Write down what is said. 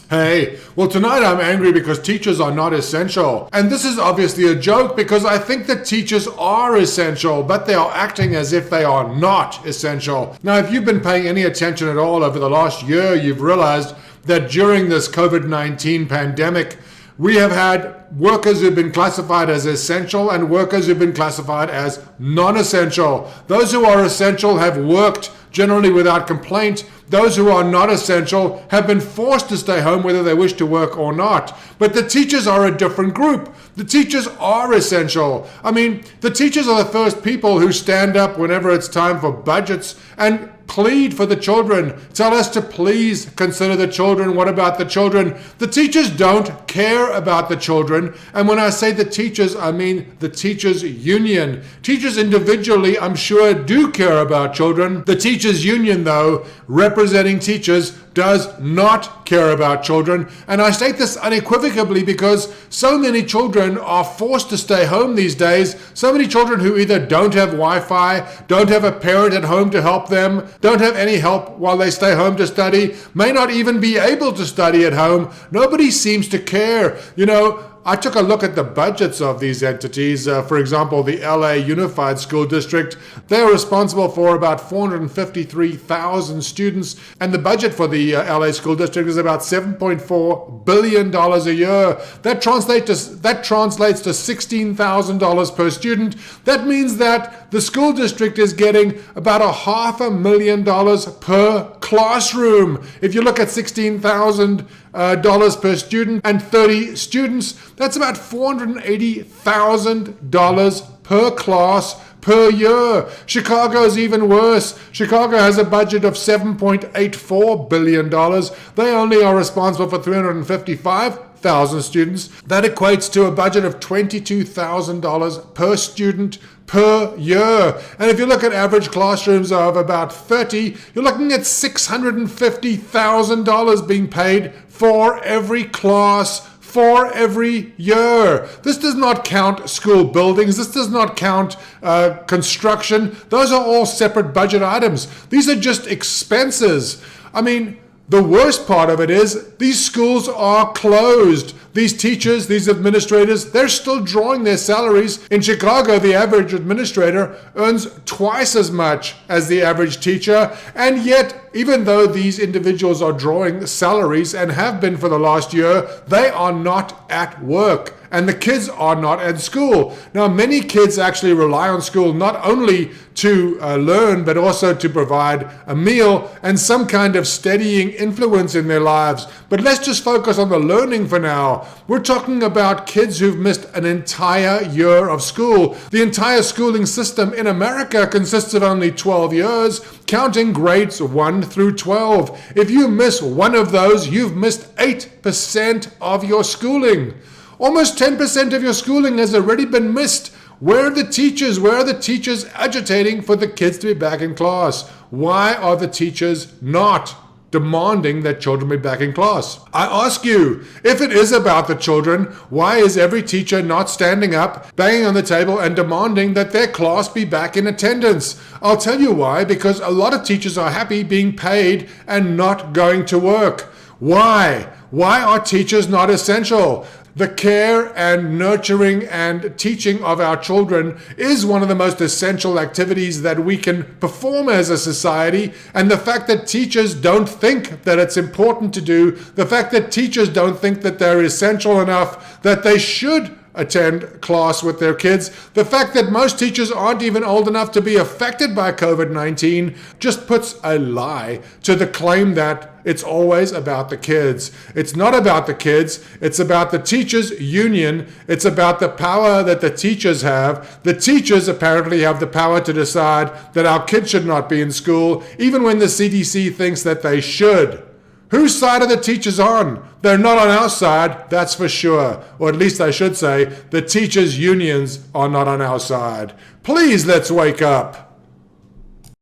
Hey, well, tonight I'm angry because teachers are not essential. And this is obviously a joke because I think that teachers are essential, but they are acting as if they are not essential. Now, if you've been paying any attention at all over the last year, you've realized that during this COVID-19 pandemic, we have had workers who've been classified as essential and workers who've been classified as non-essential. Those who are essential have worked generally without complaint. Those who are not essential have been forced to stay home whether they wish to work or not. But the teachers are a different group. The teachers are essential. I mean, the teachers are the first people who stand up whenever it's time for budgets and plead for the children. Tell us to please consider the children. What about the children? The teachers don't care about the children. And when I say the teachers, I mean the teachers union. Teachers individually, I'm sure, do care about children. The teachers union, though, representing teachers, does not care about children. And I state this unequivocally because so many children are forced to stay home these days. So many children who either don't have Wi-Fi, don't have a parent at home to help them, don't have any help while they stay home to study, may not even be able to study at home. Nobody seems to care. You know, I took a look at the budgets of these entities. For example, the LA Unified School District, they're responsible for about 453,000 students, and the budget for the LA School District is about $7.4 billion a year. That translates to $16,000 per student. That means that the school district is getting about $500,000 per classroom. If you look at $16,000 per student and 30 students, that's about $480,000 per class per year. Chicago's even worse. Chicago has a budget of $7.84 billion. They only are responsible for 355,000 students. That equates to a budget of $22,000 per student per year. And if you look at average classrooms of about 30, you're looking at $650,000 being paid for every class for every year. This does not count school buildings. This does not count construction. Those are all separate budget items. These are just expenses. I mean, the worst part of it is these schools are closed. These teachers, these administrators, they're still drawing their salaries. In Chicago, the average administrator earns twice as much as the average teacher. And yet, even though these individuals are drawing salaries and have been for the last year, they are not at work. And the kids are not at school. Now, many kids actually rely on school not only to learn, but also to provide a meal and some kind of steadying influence in their lives. But let's just focus on the learning for now. We're talking about kids who've missed an entire year of school. The entire schooling system in America consists of only 12 years, counting grades 1 through 12. If you miss one of those, you've missed 8% of your schooling. Almost 10% of your schooling has already been missed. Where are the teachers? Where are the teachers agitating for the kids to be back in class? Why are the teachers not demanding that children be back in class? I ask you, if it is about the children, why is every teacher not standing up, banging on the table and demanding that their class be back in attendance? I'll tell you why, because a lot of teachers are happy being paid and not going to work. Why? Why are teachers not essential? The care and nurturing and teaching of our children is one of the most essential activities that we can perform as a society. And the fact that teachers don't think that it's important to do, the fact that teachers don't think that they're essential enough, that they should attend class with their kids, the fact that most teachers aren't even old enough to be affected by COVID-19 just puts a lie to the claim that it's always about the kids. It's not about the kids. It's about the teachers' union. It's about the power that the teachers have. The teachers apparently have the power to decide that our kids should not be in school, even when the CDC thinks that they should. Whose side are the teachers on? They're not on our side, that's for sure. Or at least I should say, the teachers' unions are not on our side. Please, let's wake up.